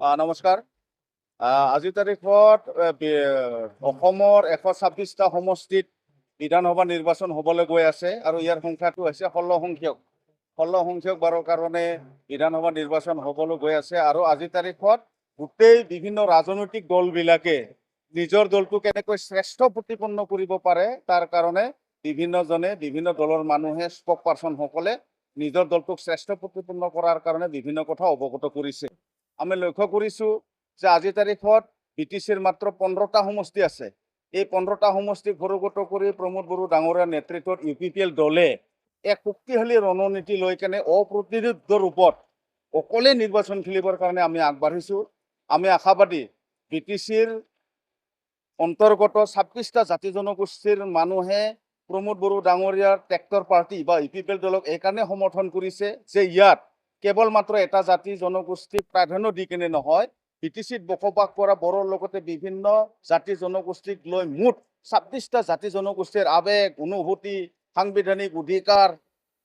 নমস্কাৰ। আজিৰ তাৰিখত অসমৰ 126টা সমষ্টিত বিধানসভা নিৰ্বাচন হ'বলৈ গৈ আছে আৰু ইয়াৰ সংখ্যাটো হৈছে 16 সংখ্যক। 16 সংখ্যক বাৰৰ কাৰণে বিধানসভা নিৰ্বাচন হ'বলৈ গৈ আছে আৰু আজিৰ তাৰিখত গোটেই বিভিন্ন ৰাজনৈতিক দলবিলাকে নিজৰ দলটো কেনেকৈ শ্ৰেষ্ঠ প্ৰতিপন্ন কৰিব পাৰে তাৰ কাৰণে বিভিন্ন দলৰ মানুহে স্পক পাৰ্চনসকলে নিজৰ দলটোক শ্ৰেষ্ঠ প্ৰতিপন্ন কৰাৰ কাৰণে বিভিন্ন কথা অৱগত কৰিছে। আমি লক্ষ্য কৰিছোঁ যে আজিৰ তাৰিখত বিটিচিৰ মাত্ৰ 15টা সমষ্টি আছে। এই 15টা সমষ্টি ঘৰগত কৰি প্ৰমোদ বড়ো ডাঙৰীয়াৰ নেতৃত্বত UPPL দলে এক শক্তিশালী ৰণনীতি লৈ কেনে অপ্ৰতিৰোধ ৰূপত অকলে নিৰ্বাচন খেলিবৰ কাৰণে আমি আগবাঢ়িছোঁ। আমি আশাবাদী বিটিচিৰ অন্তৰ্গত 26টা জাতি জনগোষ্ঠীৰ মানুহে প্ৰমোদ বড়ো ডাঙৰীয়াৰ ট্ৰেক্টৰ পাৰ্টি বা UPPL দলক এইকাৰণে সমৰ্থন কৰিছে যে ইয়াত কেৱল মাত্ৰ এটা জাতি জনগোষ্ঠীক প্ৰাধান্য দি কেনে নহয়, বিটিচিত বসবাস কৰা বড়োৰ লগতে বিভিন্ন জাতি জনগোষ্ঠীক লৈ মুঠ 26টা জাতি জনগোষ্ঠীৰ আৱেগ, অনুভূতি, সাংবিধানিক অধিকাৰ,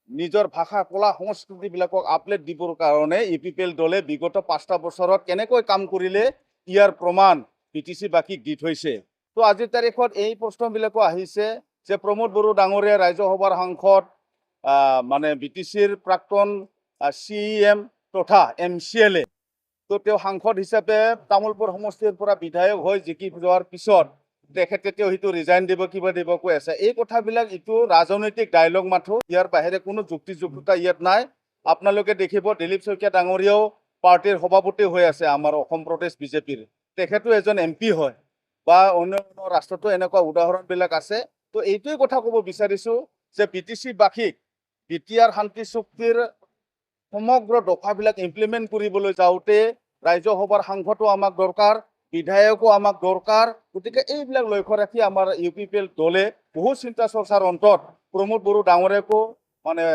নিজৰ ভাষা, কলা সংস্কৃতিবিলাকক আপডেট দিবৰ কাৰণে UPPL দলে বিগত 5টা বছৰত কেনেকৈ কাম কৰিলে ইয়াৰ প্ৰমাণ বিটিচিবাসীক দি থৈছে। তো আজিৰ তাৰিখত এই প্ৰশ্নবিলাকো আহিছে যে প্ৰমোদ বড়ো ডাঙৰীয়া ৰাজ্যসভাৰ সাংসদ মানে বিটিচিৰ প্ৰাক্তন CEM তথা MCLA, তো তেওঁ সাংসদ হিচাপে তামোলপুৰ সমষ্টিৰ পৰা বিধায়ক হৈ জিকি যোৱাৰ পিছত তেখেতে তেওঁ সেইটো ৰিজাইন দিব, কিবা দিব কৈ আছে। এই কথাবিলাক এইটো ৰাজনৈতিক ডায়লগ মাথো, ইয়াৰ বাহিৰে কোনো যুক্তিযুক্ততা ইয়াত নাই। আপোনালোকে দেখিব দিলীপ শইকীয়া ডাঙৰীয়াও পাৰ্টিৰ সভাপতি হৈ আছে আমাৰ অসম প্ৰদেশ বিজেপিৰ। তেখেতো এজন MP হয় বা অন্য ৰাষ্ট্ৰতো এনেকুৱা উদাহৰণবিলাক আছে। তো এইটোৱে কথা ক'ব বিচাৰিছোঁ যে বিটিচিবাসীক বিটিআৰ শান্তি চুক্তিৰ সমগ্ৰ দফাবিলাক ইমপ্লিমেণ্ট কৰিবলৈ যাওঁতে ৰাজ্যসভাৰ সাংসদো আমাক দৰকাৰ, বিধায়কো আমাক দৰকাৰ। গতিকে এইবিলাক লক্ষ্য ৰাখি আমাৰ UPPL দলে বহু চিন্তা চৰ্চাৰ অন্তত প্ৰমোদ বড়ো ডাঙৰীয়াকো মানে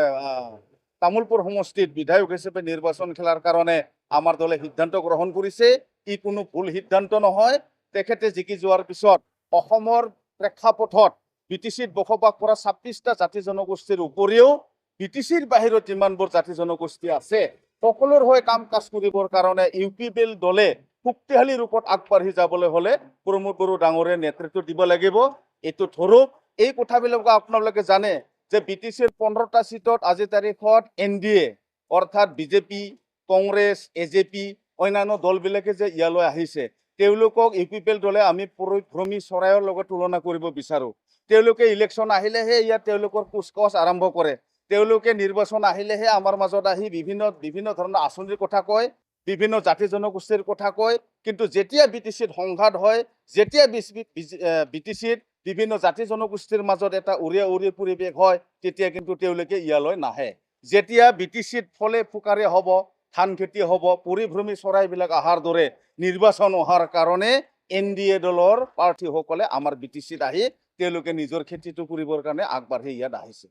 তামোলপুৰ সমষ্টিত বিধায়ক হিচাপে নিৰ্বাচন খেলাৰ কাৰণে আমাৰ দলে সিদ্ধান্ত গ্ৰহণ কৰিছে। ই কোনো ভুল সিদ্ধান্ত নহয়। তেখেতে জিকি যোৱাৰ পিছত অসমৰ প্ৰেক্ষাপটত বিটিচিত বসবাস কৰা 26টা জাতি জনগোষ্ঠীৰ উপৰিও বিটিচিৰ বাহিৰত যিমানবোৰ জাতি জনগোষ্ঠী আছে সকলোৰ হৈ কাম কাজ কৰিবৰ কাৰণে UPPL দলে শক্তিশালী ৰূপত আগবাঢ়ি যাবলৈ হ'লে প্ৰমোদ বড়ো ডাঙৰীয়াৰ নেতৃত্ব দিব লাগিব। এইটো ধৰক এই কথাবিলাক আপোনালোকে জানে যে বিটিচিৰ 15টা সিটত আজিৰ তাৰিখত NDA অৰ্থাৎ বিজেপি, কংগ্ৰেছ, AJP অন্যান্য দলবিলাকে যে ইয়ালৈ আহিছে তেওঁলোকক UPPL দলে আমি পৰিভ্ৰমী চৰাইৰ লগত তুলনা কৰিব বিচাৰোঁ। তেওঁলোকে ইলেকশ্যন আহিলেহে ইয়াত তেওঁলোকৰ কুচকাৱাজ আৰম্ভ কৰে। তেওঁলোকে নিৰ্বাচন আহিলেহে আমাৰ মাজত আহি বিভিন্ন ধৰণৰ আঁচনিৰ কথা কয়, বিভিন্ন জাতি জনগোষ্ঠীৰ কথা কয়। কিন্তু যেতিয়া বিটিচিত সংঘাত হয়, যেতিয়া বিটিচিত বিভিন্ন জাতি জনগোষ্ঠীৰ মাজত এটা উৰিয়া উৰি পৰিৱেশ হয়, তেতিয়া কিন্তু তেওঁলোকে ইয়ালৈ নাহে। যেতিয়া বিটিচিত ফলে ফুকাৰে হ'ব, ধান খেতি হ'ব, পৰিভ্ৰমী চৰাইবিলাক অহাৰ দৰে নিৰ্বাচন অহাৰ কাৰণে NDA দলৰ প্ৰাৰ্থীসকলে আমাৰ বিটিচিত আহি তেওঁলোকে নিজৰ খেতিটো কৰিবৰ কাৰণে আগবাঢ়ি ইয়াত আহিছে।